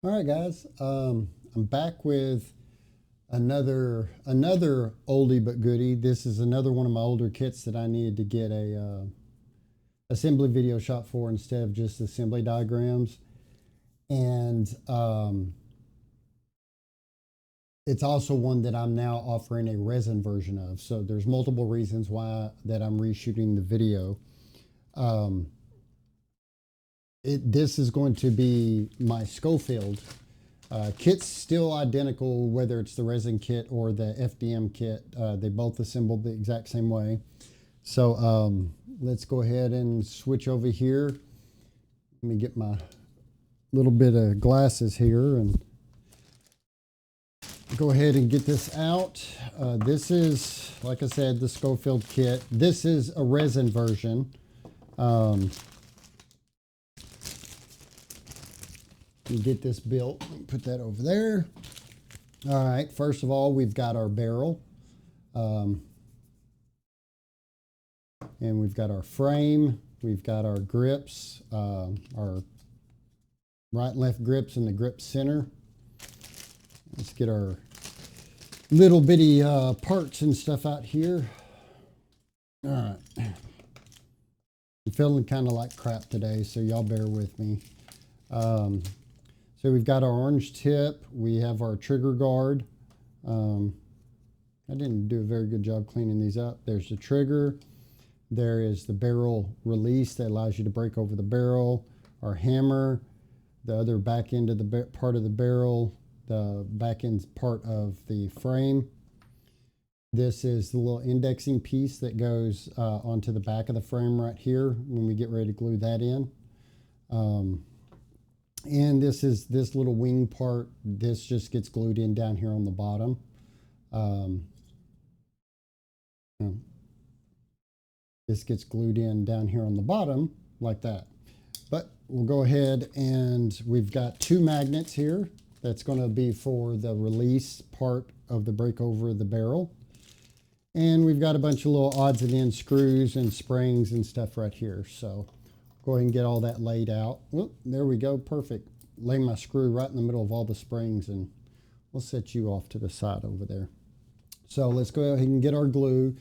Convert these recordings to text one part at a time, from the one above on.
All right, guys. I'm back with another oldie but goodie. This is another one of my older kits that I needed to get a assembly video shot for instead of just assembly diagrams. And it's also one that I'm now offering a resin version of. So there's multiple reasons why that I'm reshooting the video. Um, this is going to be my Schofield. Kit's still identical, whether it's the resin kit or the FDM kit. They both assembled the exact same way. So let's go ahead and switch over here. Let me get my little bit of glasses here and go ahead and get this out. This is, like I said, the Schofield kit. This is a resin version. Get this built. Put that over there. All right, first of all, we've got our barrel. And we've got our frame. We've got our grips, our right and left grips in the grip center. Let's get our little bitty parts and stuff out here. All right. I'm feeling kind of like crap today, so y'all bear with me. So we've got our orange tip. We have our trigger guard. I didn't do a very good job cleaning these up. There's the trigger. There is the barrel release that allows you to break over the barrel. Our hammer, the other back end of the part of the barrel, the back end part of the frame. This is the little indexing piece that goes onto the back of the frame right here when we get ready to glue that in. And this is this little wing part. This just gets glued in down here on the bottom. This gets glued in down here on the bottom like that. But we'll go ahead and we've got two magnets here. That's going to be for the release part of the break over the barrel. And we've got a bunch of little odds and ends screws and springs and stuff right here. So go ahead and get all that laid out. Whoop, there we go, perfect. Lay my screw right in the middle of all the springs and we'll set you off to the side over there. So let's go ahead and get our glue.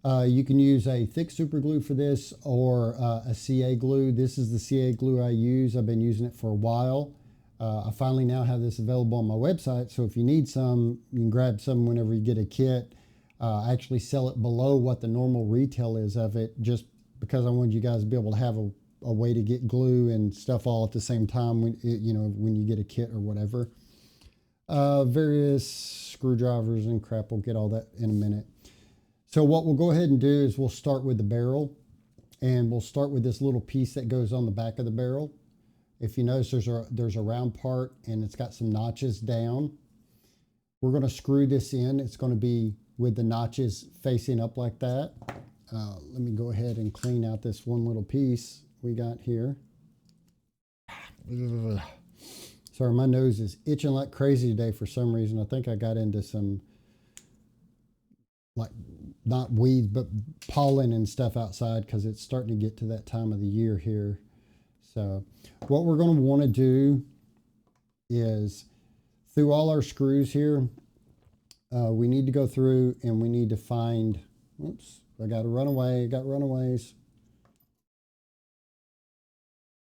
You can use a thick super glue for this or a CA glue. This is the CA glue I use. I've been using it for a while. I finally now have this available on my website, so if you need some, you can grab some whenever you get a kit. I actually sell it below what the normal retail is of it, just because I wanted you guys to be able to have a way to get glue and stuff all at the same time when when you get a kit or whatever. Various screwdrivers and crap. We'll get all that in a minute. So what we'll go ahead and do is we'll start with the barrel, and we'll start with this little piece that goes on the back of the barrel. If you notice, there's a round part and it's got some notches down. We're going to screw this in. It's going to be with the notches facing up like that. Let me go ahead and clean out this one little piece we got here. Ugh. Sorry, my nose is itching like crazy today for some reason. I think I got into some, like, not weeds, but pollen and stuff outside because it's starting to get to that time of the year here. So what we're going to want to do is, through all our screws here, we need to go through and we need to find, oops, I got a runaway, got runaways.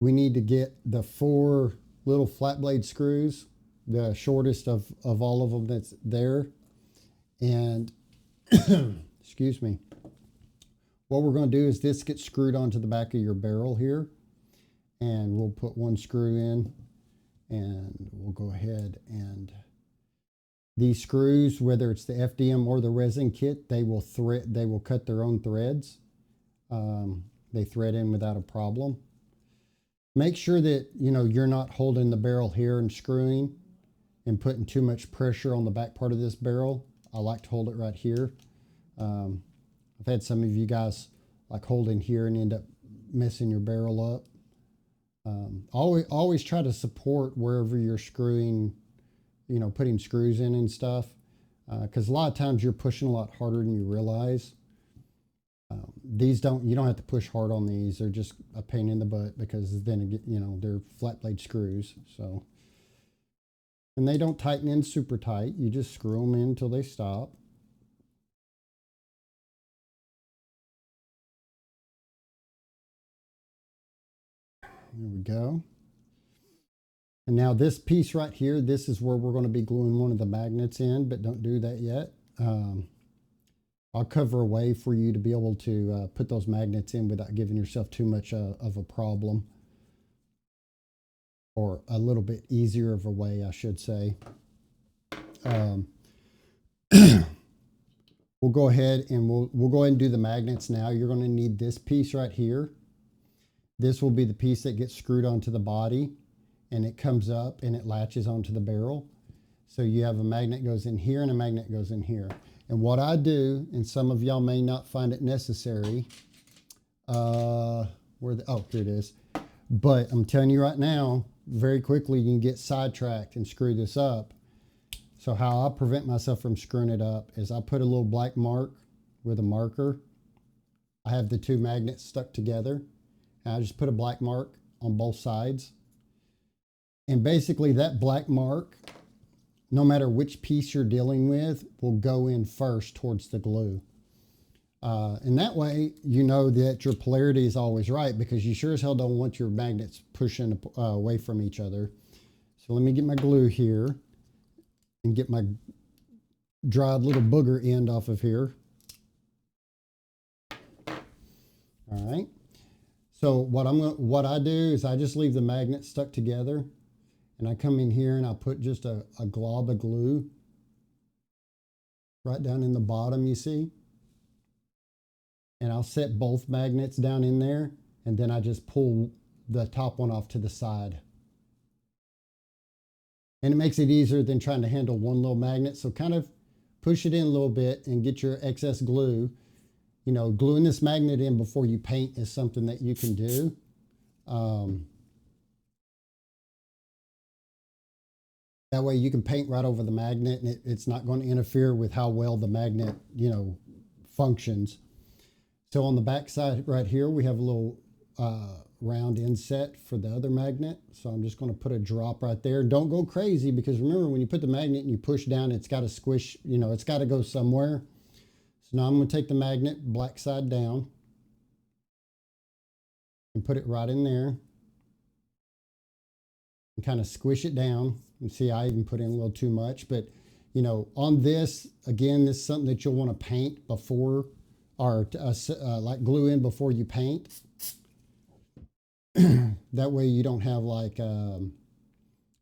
We need to get the 4 little flat blade screws, the shortest of all of them that's there. And excuse me. What we're going to do is this gets screwed onto the back of your barrel here. And we'll put one screw in and we'll go ahead and these screws, whether it's the FDM or the resin kit, they will cut their own threads. They thread in without a problem. Make sure that you're not holding the barrel here and screwing and putting too much pressure on the back part of this barrel. I like to hold it right here. I've had some of you guys like holding here and end up messing your barrel up. Always try to support wherever you're screwing, putting screws in and stuff, because a lot of times you're pushing a lot harder than you realize. You don't have to push hard on these. They're just a pain in the butt because then they're flat blade screws. So And they don't tighten in super tight. You just screw them in until they stop. There we go. And now this piece right here, this is where we're going to be gluing one of the magnets in, but don't do that yet. I'll cover a way for you to be able to put those magnets in without giving yourself too much of a problem. Or a little bit easier of a way, I should say. We'll go ahead and we'll go ahead and do the magnets now. You're going to need this piece right here. This will be the piece that gets screwed onto the body, and it comes up and it latches onto the barrel. So you have a magnet goes in here and a magnet goes in here. And what I do, and some of y'all may not find it necessary, oh, here it is. But I'm telling you right now, very quickly you can get sidetracked and screw this up. So how I prevent myself from screwing it up is I put a little black mark with a marker. I have the two magnets stuck together, and I just put a black mark on both sides. And basically that black mark, no matter which piece you're dealing with, will go in first towards the glue. And that way, you know that your polarity is always right, because you sure as hell don't want your magnets pushing away from each other. So let me get my glue here and get my dried little booger end off of here. All right. So what I do is I just leave the magnets stuck together, and I come in here and I put just a glob of glue right down in the bottom, you see. And I'll set both magnets down in there, and then I just pull the top one off to the side. And it makes it easier than trying to handle one little magnet. So kind of push it in a little bit and get your excess glue. You know, gluing this magnet in before you paint is something that you can do. That way you can paint right over the magnet, and it's not going to interfere with how well the magnet, you know, functions. So on the back side right here, we have a little round inset for the other magnet. So I'm just going to put a drop right there. Don't go crazy, because remember, when you put the magnet and you push down, it's got to squish, you know, it's got to go somewhere. So now I'm going to take the magnet black side down and put it right in there and kind of squish it down. And see, I even put in a little too much, but you know, on this, again, this is something that you'll want to paint before, or like glue in before you paint. That way you don't have like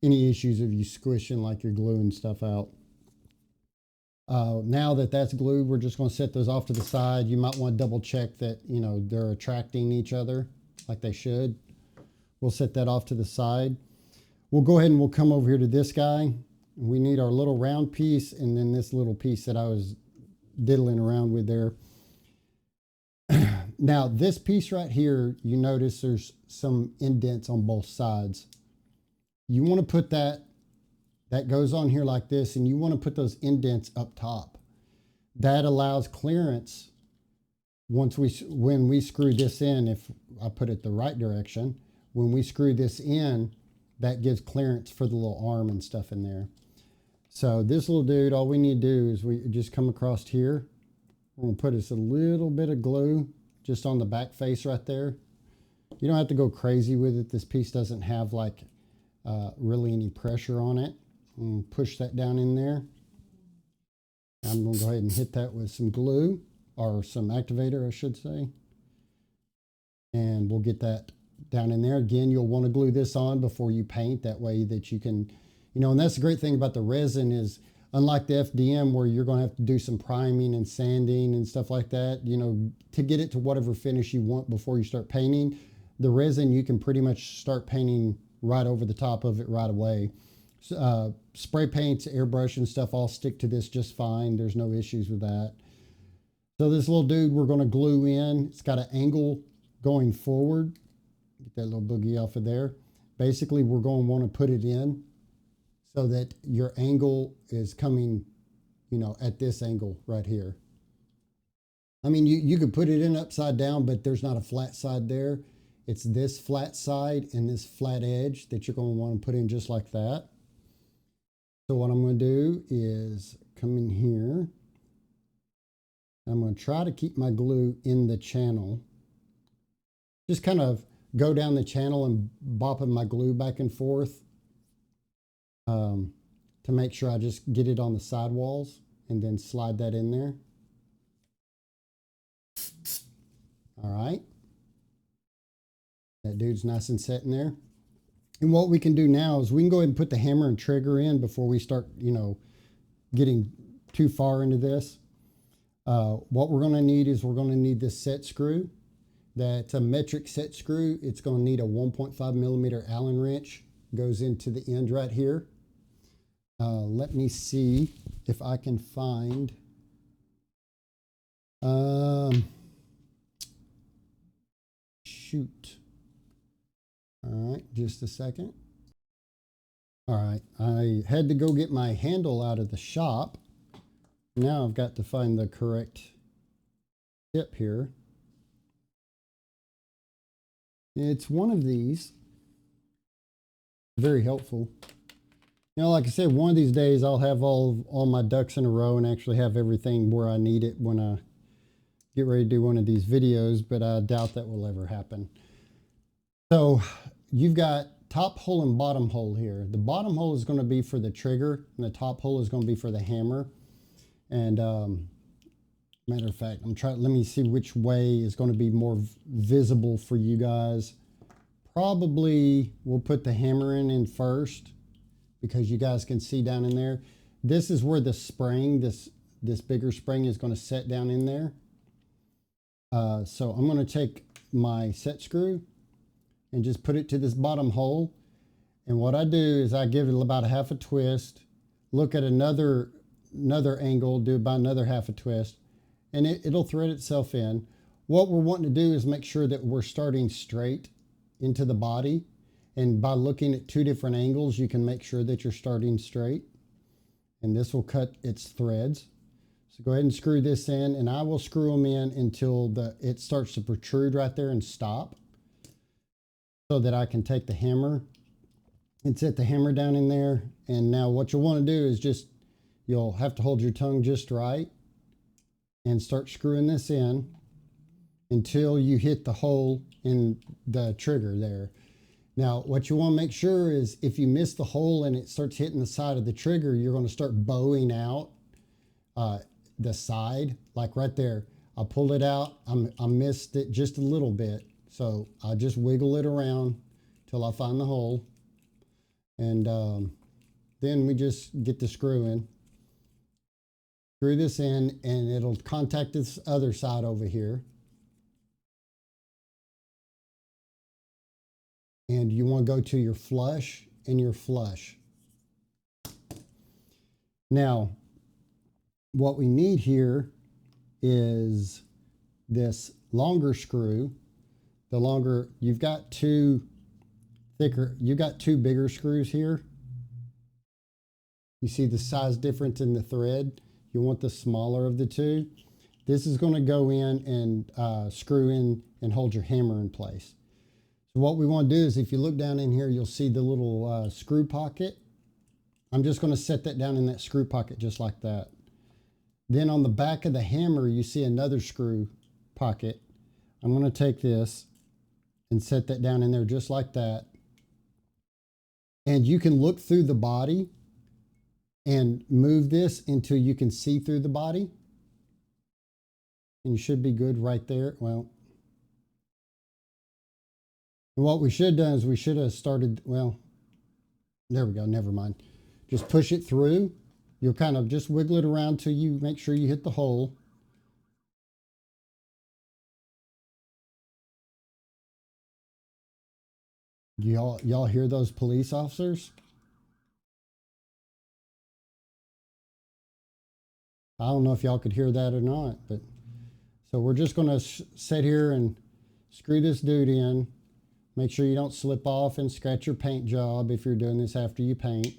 any issues of you squishing like you're gluing stuff out. Now that that's glued, we're just going to set those off to the side. You might want to double check that, you know, they're attracting each other like they should. We'll set that off to the side. We'll go ahead and we'll come over here to this guy. We need our little round piece, and then this little piece that I was diddling around with there. Now this piece right here, you notice there's some indents on both sides. You want to put that goes on here like this, and you want to put those indents up top. That allows clearance when we screw this in. If I put it the right direction, when we screw this in, that gives clearance for the little arm and stuff in there. So this little dude, all we need to do is we just come across here. We're going to put us a little bit of glue just on the back face right there. You don't have to go crazy with it. This piece doesn't have like really any pressure on it. And push that down in there. I'm going to go ahead and hit that with some glue, or some activator, I should say. And we'll get that down in there. Again, you'll want to glue this on before you paint. That way that you can, you know, and that's the great thing about the resin is, unlike the FDM where you're going to have to do some priming and sanding and stuff like that, you know, to get it to whatever finish you want before you start painting, the resin, you can pretty much start painting right over the top of it right away. Spray paints, airbrush and stuff all stick to this just fine. There's no issues with that. So this little dude we're going to glue in. It's got an angle going forward. Get that little boogie off of there. Basically, we're going to want to put it in so that your angle is coming, you know, at this angle right here. I mean, you could put it in upside down, but there's not a flat side there. It's this flat side and this flat edge that you're going to want to put in just like that. So what I'm going to do is come in here. I'm going to try to keep my glue in the channel. Just kind of go down the channel and bopping my glue back and forth to make sure I just get it on the sidewalls and then slide that in there. All right. That dude's nice and set in there. And what we can do now is we can go ahead and put the hammer and trigger in before we start, getting too far into this. What we're going to need is we're going to need this set screw. That's a metric set screw. It's going to need a 1.5 millimeter Allen wrench. Goes into the end right here. Let me see if I can find. Shoot. All right, just a second. All right, I had to go get my handle out of the shop. Now I've got to find the correct tip here. It's one of these. Very helpful. Like I said, one of these days I'll have all my ducks in a row and actually have everything where I need it when I get ready to do one of these videos, but I doubt that will ever happen. So you've got top hole and bottom hole here. The bottom hole is going to be for the trigger and the top hole is going to be for the hammer. And matter of fact, let me see which way is going to be more visible for you guys. Probably we'll put the hammer in first because you guys can see down in there. This is where the spring, this bigger spring is going to set down in there. So I'm going to take my set screw and just put it to this bottom hole. And what I do is I give it about a half a twist, look at another angle, do about another half a twist, and it'll thread itself in. What we're wanting to do is make sure that we're starting straight into the body. And by looking at two different angles, you can make sure that you're starting straight. And this will cut its threads. So go ahead and screw this in, and I will screw them in until it starts to protrude right there and stop, so that I can take the hammer and set the hammer down in there. And now what you'll want to do is you'll have to hold your tongue just right and start screwing this in until you hit the hole in the trigger there. Now, what you want to make sure is if you miss the hole and it starts hitting the side of the trigger, you're going to start bowing out the side, like right there. I pulled it out. I missed it just a little bit. So I just wiggle it around till I find the hole. And then we just get the screw in. Screw this in and it'll contact this other side over here. And you want to go to your flush and your flush. Now, what we need here is this longer screw. The longer, you've got two bigger screws here. You see the size difference in the thread. You want the smaller of the two. This is going to go in and screw in and hold your hammer in place. So what we want to do is, if you look down in here, you'll see the little screw pocket. I'm just going to set that down in that screw pocket just like that. Then on the back of the hammer, you see another screw pocket. I'm going to take this and set that down in there just like that. And you can look through the body and move this until you can see through the body. And you should be good right there. Well, what we should have done is we should have started, well, there we go, never mind. Just push it through. You'll kind of just wiggle it around till you make sure you hit the hole. Y'all hear those police officers? I don't know if y'all could hear that or not, but so we're just going to sit here and screw this dude in. Make sure you don't slip off and scratch your paint job if you're doing this after you paint.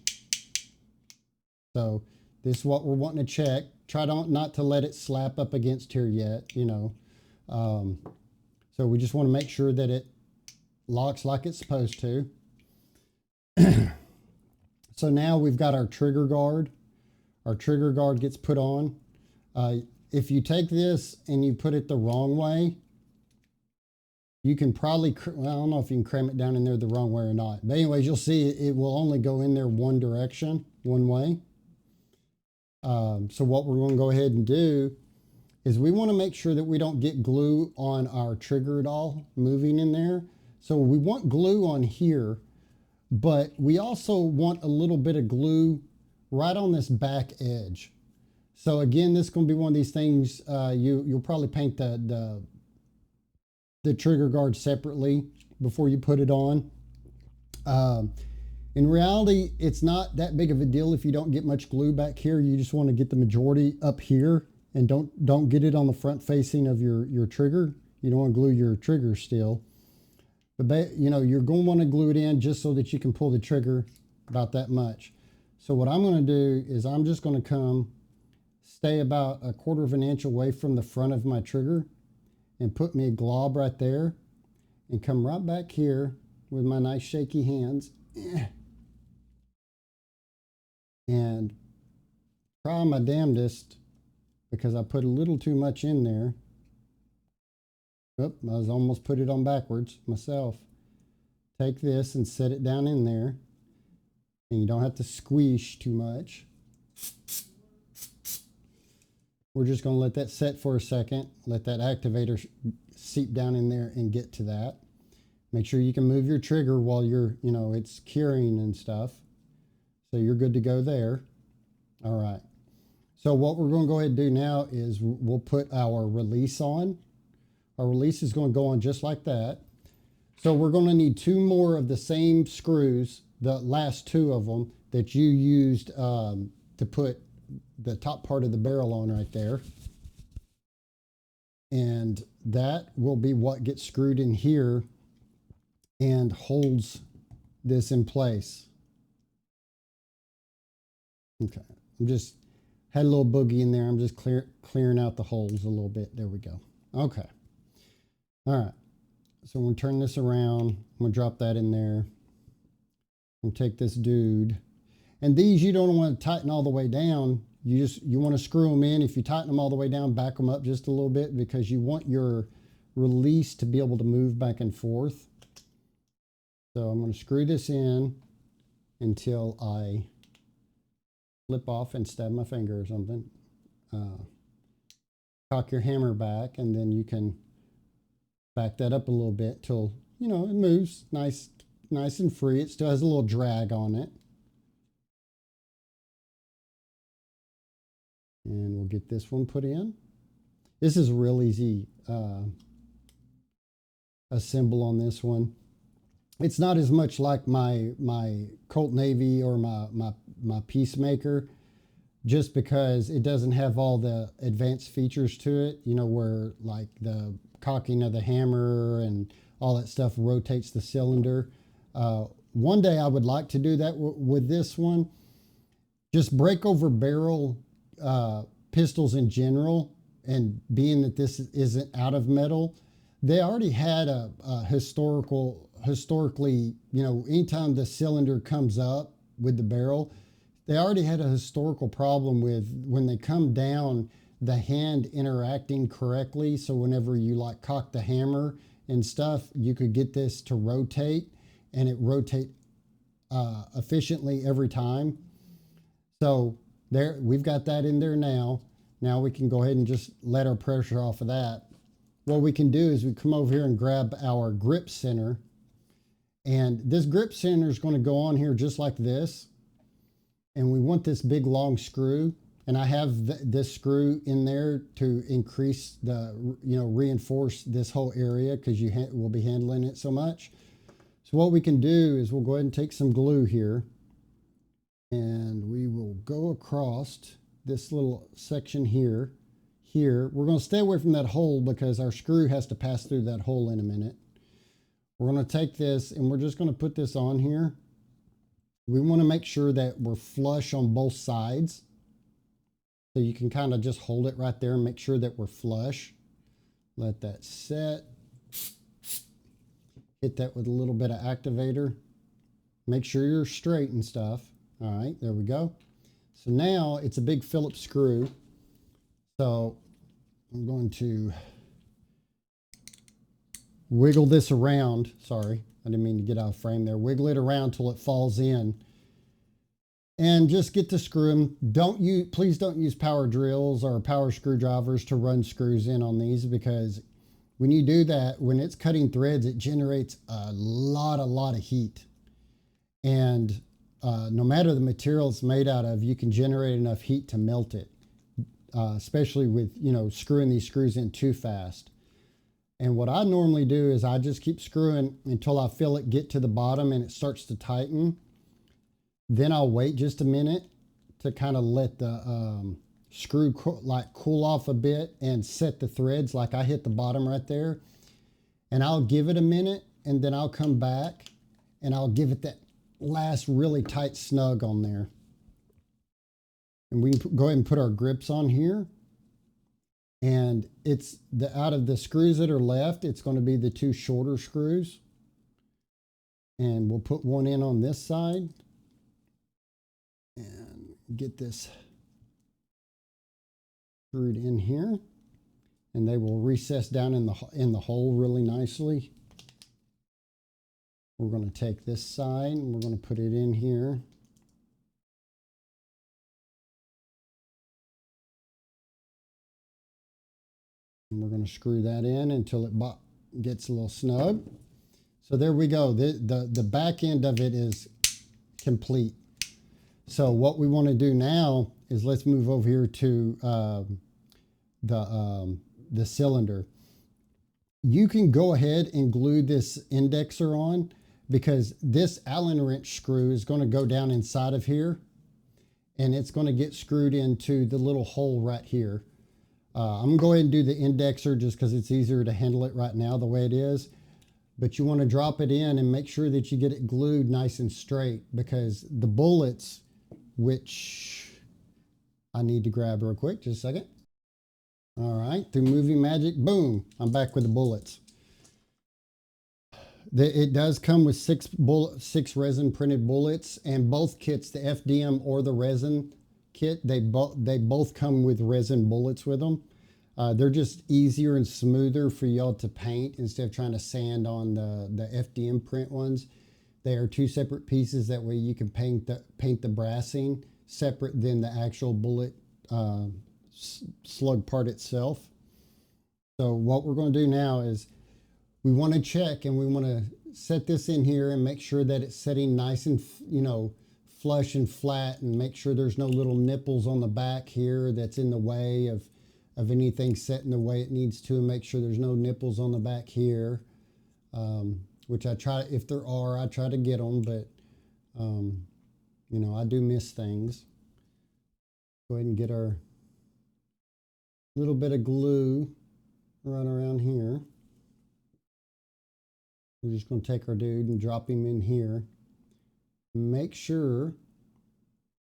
So this is what we're wanting to check. Try not to let it slap up against here yet, So we just want to make sure that it locks like it's supposed to. So now we've got our trigger guard. Our trigger guard gets put on. If you take this and you put it the wrong way, you can probably, well, I don't know if you can cram it down in there the wrong way or not. But anyways, you'll see it will only go in there one direction, one way. So what we're going to go ahead and do is we want to make sure that we don't get glue on our trigger at all moving in there. So we want glue on here, but we also want a little bit of glue right on this back edge. So again, this is going to be one of these things, you'll probably paint the trigger guard separately before you put it on. In reality, it's not that big of a deal if you don't get much glue back here. You just want to get the majority up here and don't get it on the front facing of your trigger. You don't want to glue your trigger still. But you know, you're going to want to glue it in just so that you can pull the trigger about that much. So what I'm going to do is I'm just going to stay about 1/4 of an inch away from the front of my trigger and put me a glob right there and come right back here with my nice shaky hands and try my damnedest, because I put a little too much in there. Oop, I was almost put it on backwards myself. Take this and set it down in there, and you don't have to squeeze too much. We're just going to let that set for a second, let that activator seep down in there and get to that. Make sure you can move your trigger while you're, you know, it's curing and stuff. So you're good to go there. All right. So what we're going to go ahead and do now is we'll put our release on. Our release is going to go on just like that. So we're going to need 2 more of the same screws, the last 2 of them that you used to put the top part of the barrel on right there. And that will be what gets screwed in here and holds this in place. Okay, I'm just had a little boogie in there. I'm just clearing out the holes a little bit. There we go. Okay. All right. So I'm going to turn this around. I'm going to drop that in there. I'm going to take this dude. And these you don't want to tighten all the way down. You want to screw them in. If you tighten them all the way down, back them up just a little bit, because you want your release to be able to move back and forth. So I'm going to screw this in until I flip off and stab my finger or something. Cock your hammer back, and then you can back that up a little bit till, you know, it moves nice and free. It still has a little drag on it. And we'll get this one put in. This is a real easy assemble on this one. It's not as much like my Colt Navy or my Peacemaker, just because it doesn't have all the advanced features to it, you know, where like the cocking of the hammer and all that stuff rotates the cylinder. One day I would like to do that with this one. Just break over barrel pistols in general, and being that this isn't out of metal, they already had a historically, you know, anytime the cylinder comes up with the barrel, they already had a historical problem with when they come down, the hand interacting correctly. So whenever you like cock the hammer and stuff, you could get this to rotate, and it rotate efficiently every time. So there, we've got that in there now. Now we can go ahead and just let our pressure off of that. What we can do is we come over here and grab our grip center. And this grip center is going to go on here just like this. And we want this big long screw. And I have this screw in there to increase the, you know, reinforce this whole area, because you will be handling it so much. So what we can do is we'll go ahead and take some glue here. And we will go across this little section here. We're going to stay away from that hole because our screw has to pass through that hole in a minute. We're going to take this and we're just going to put this on here. We want to make sure that we're flush on both sides. So you can kind of just hold it right there and make sure that we're flush. Let that set. Hit that with a little bit of activator. Make sure you're straight and stuff. All right, there we go. So now it's a big Phillips screw. So I'm going to wiggle this around. Sorry, I didn't mean to get out of frame there. Wiggle it around till it falls in. And just get to screw them. Please don't use power drills or power screwdrivers to run screws in on these, because when you do that, when it's cutting threads, it generates a lot of heat. And no matter the material it's made out of, you can generate enough heat to melt it, especially with, screwing these screws in too fast. And what I normally do is I just keep screwing until I feel it get to the bottom and it starts to tighten. Then I'll wait just a minute to kind of let the screw cool off a bit and set the threads. Like I hit the bottom right there, and I'll give it a minute, and then I'll come back and I'll give it that last really tight snug on there. And we can go ahead and put our grips on here. And it's out of the screws that are left, it's going to be the two shorter screws. And we'll put one in on this side. And get this screwed in here, and they will recess down in the hole really nicely. We're going to take this side and we're going to put it in here. And we're going to screw that in until it gets a little snug. So there we go. The back end of it is complete. So what we want to do now is let's move over here to the cylinder. You can go ahead and glue this indexer on, because this Allen wrench screw is going to go down inside of here, and it's going to get screwed into the little hole right here. I'm going to go ahead and do the indexer just because it's easier to handle it right now the way it is. But you want to drop it in and make sure that you get it glued nice and straight, because the bullets, which I need to grab real quick, just a second. All right, through movie magic, boom, I'm back with the bullets. It does come with six resin printed bullets, and both kits, the FDM or the resin kit, they both come with resin bullets with them. They're just easier and smoother for y'all to paint instead of trying to sand on the FDM print ones. They are two separate pieces. That way you can paint the brassing separate than the actual bullet slug part itself. So what we're going to do now is we want to check, and we want to set this in here and make sure that it's setting nice and flush and flat, and make sure there's no little nipples on the back here that's in the way of anything setting the way it needs to, and make sure there's no nipples on the back here. Which I try, if there are, I try to get them, but, I do miss things. Go ahead and get our little bit of glue right around here. We're just going to take our dude and drop him in here. Make sure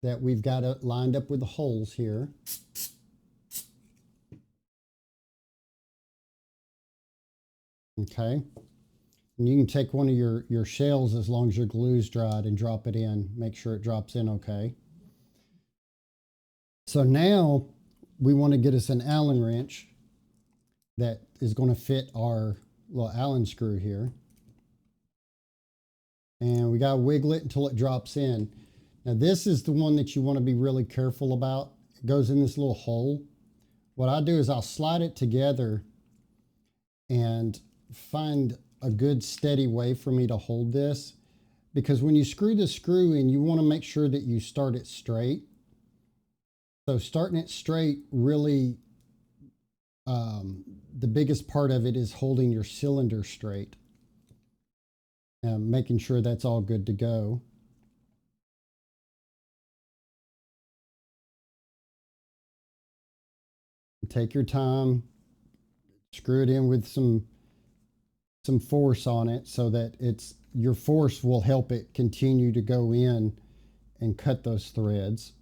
that we've got it lined up with the holes here. Okay. And you can take one of your shells, as long as your glue's dried, and drop it in. Make sure it drops in okay. So now we want to get us an Allen wrench that is going to fit our little Allen screw here. And we got to wiggle it until it drops in. Now this is the one that you want to be really careful about. It goes in this little hole. What I do is I'll slide it together and find a good steady way for me to hold this, because when you screw the screw in, you want to make sure that you start it straight. So starting it straight, really, the biggest part of it is holding your cylinder straight, and making sure that's all good to go. Take your time, screw it in with some force on it, so that your force will help it continue to go in and cut those threads.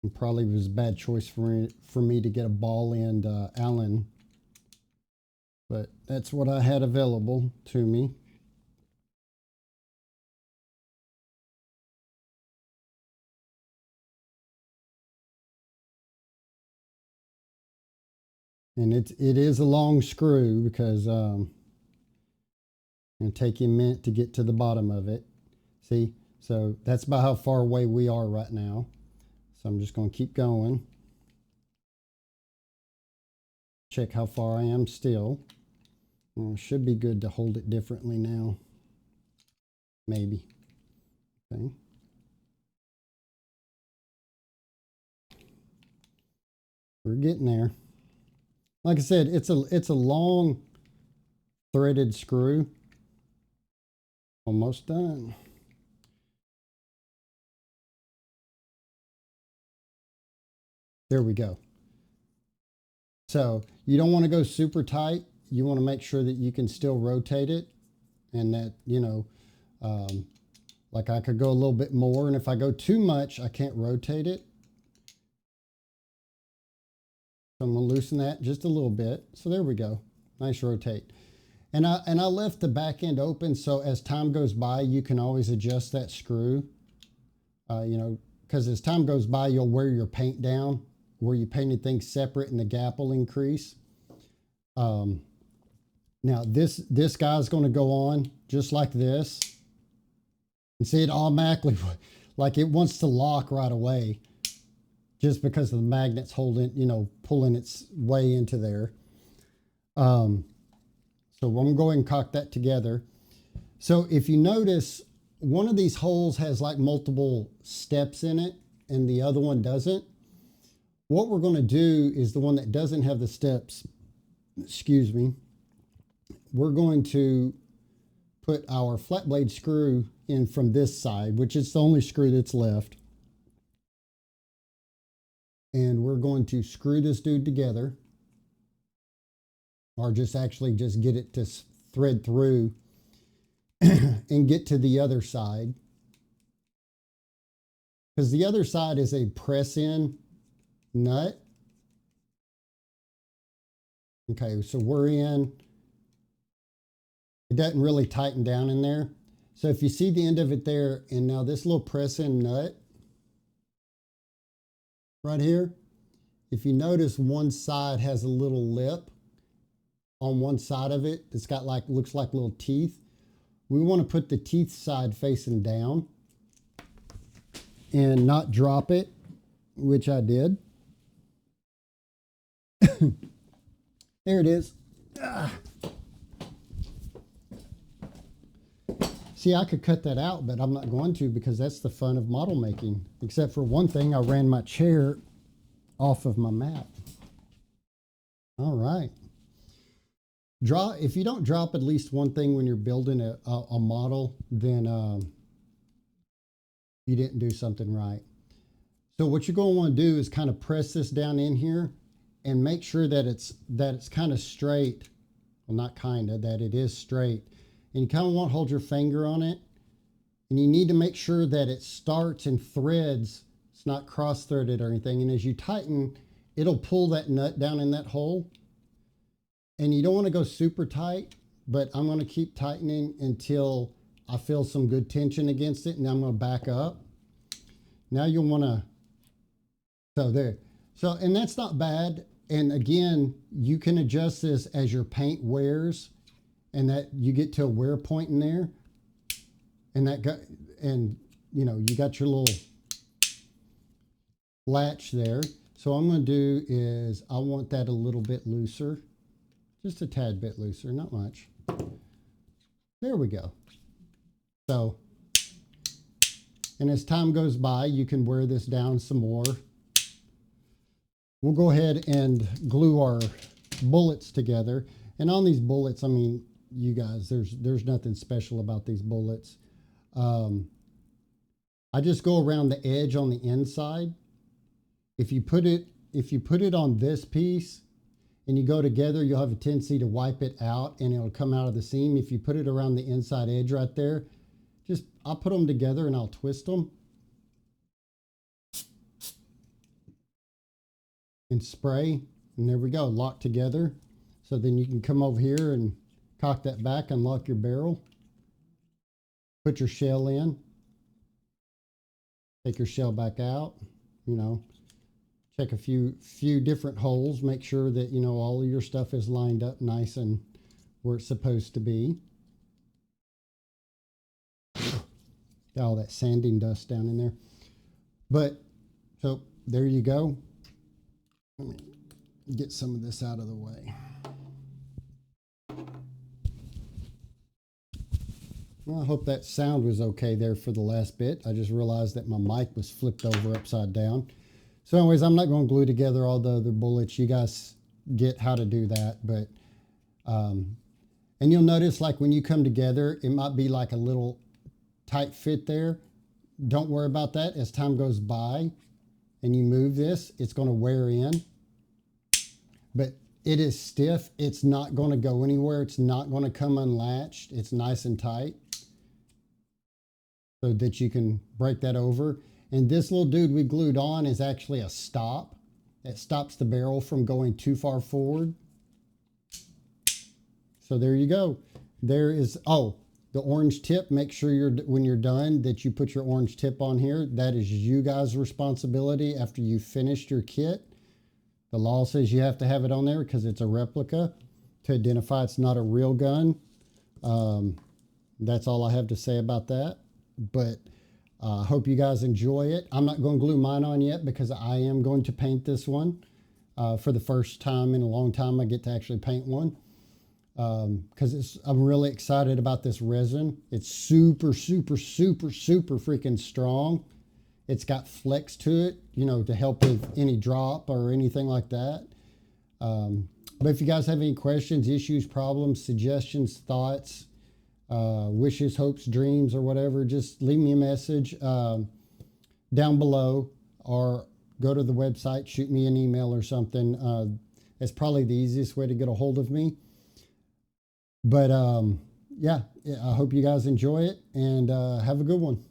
It probably was a bad choice for me to get a ball end Allen, but that's what I had available to me. And it is a long screw because it'll take you a minute to get to the bottom of it. See? So that's about how far away we are right now. So I'm just going to keep going. Check how far I am still. Well, it should be good to hold it differently now. Maybe. Okay. We're getting there. Like I said, it's a long threaded screw. Almost done. There we go. So you don't want to go super tight. You want to make sure that you can still rotate it, and that, you know, like I could go a little bit more, and if I go too much, I can't rotate it. So I'm going to loosen that just a little bit. So there we go. Nice rotate. And I left the back end open, so as time goes by, you can always adjust that screw. You know, because as time goes by, you'll wear your paint down where you painted things separate, and the gap will increase. Now this guy's going to go on just like this. And see, it automatically, like it wants to lock right away, just because of the magnets holding, you know, pulling its way into there. So I'm going to go ahead and cock that together. So if you notice, one of these holes has like multiple steps in it and the other one doesn't. What we're going to do is the one that doesn't have the steps, excuse me, we're going to put our flat blade screw in from this side, which is the only screw that's left. And we're going to screw this dude together, or just get it to thread through and get to the other side. Because the other side is a press-in nut. Okay, so we're in. It doesn't really tighten down in there. So if you see the end of it there, and now this little press-in nut right here, if you notice, one side has a little lip on one side of it. It's got like, looks like little teeth. We want to put the teeth side facing down and not drop it, which I did. There it is. See, I could cut that out, but I'm not going to, because that's the fun of model making. Except for one thing, I ran my chair off of my mat. All right. If you don't drop at least one thing when you're building a model, then you didn't do something right. So what you're going to want to do is kind of press this down in here and make sure that it's kind of straight. Well, not kind of, that it is straight. And you kind of want to hold your finger on it. And you need to make sure that it starts and threads. It's not cross-threaded or anything. And as you tighten, it'll pull that nut down in that hole. And you don't want to go super tight, but I'm going to keep tightening until I feel some good tension against it. And I'm going to back up. Now you'll want to, so there. So, and that's not bad. And again, you can adjust this as your paint wears, and that you get to a wear point in there. And that got, and you know, you got your little latch there. So what I'm going to do is I want that a little bit looser. Just a tad bit looser, not much. There we go. So, and as time goes by, you can wear this down some more. We'll go ahead and glue our bullets together. And on these bullets, I mean, you guys, there's nothing special about these bullets. I just go around the edge on the inside. If you put it on this piece and you go together, you'll have a tendency to wipe it out and it'll come out of the seam. If you put it around the inside edge right there, I'll put them together and I'll twist them and spray, and there we go, lock together. So then you can come over here and cock that back, unlock your barrel, put your shell in, take your shell back out, you know, check a few different holes, make sure that, you know, all of your stuff is lined up nice and where it's supposed to be. Got all that sanding dust down in there. But, so there you go. Let me get some of this out of the way. Well, I hope that sound was okay there for the last bit. I just realized that my mic was flipped over upside down. So anyways, I'm not going to glue together all the other bullets. You guys get how to do that. But, and you'll notice like when you come together, it might be like a little tight fit there. Don't worry about that. As time goes by and you move this, it's going to wear in. But it is stiff. It's not going to go anywhere. It's not going to come unlatched. It's nice and tight so that you can break that over. And this little dude we glued on is actually a stop. It stops the barrel from going too far forward. So there you go. There is, oh, the orange tip. Make sure when you're done that you put your orange tip on here. That is you guys' responsibility after you finished your kit. The law says you have to have it on there because it's a replica to identify it's not a real gun. That's all I have to say about that. But I hope you guys enjoy it. I'm not going to glue mine on yet because I am going to paint this one. For the first time in a long time, I get to actually paint one. Because I'm really excited about this resin. It's super, super, super, super freaking strong. It's got flex to it, you know, to help with any drop or anything like that. But if you guys have any questions, issues, problems, suggestions, thoughts, wishes, hopes, dreams, or whatever, just leave me a message down below or go to the website, shoot me an email or something. It's probably the easiest way to get a hold of me. But yeah, I hope you guys enjoy it and have a good one.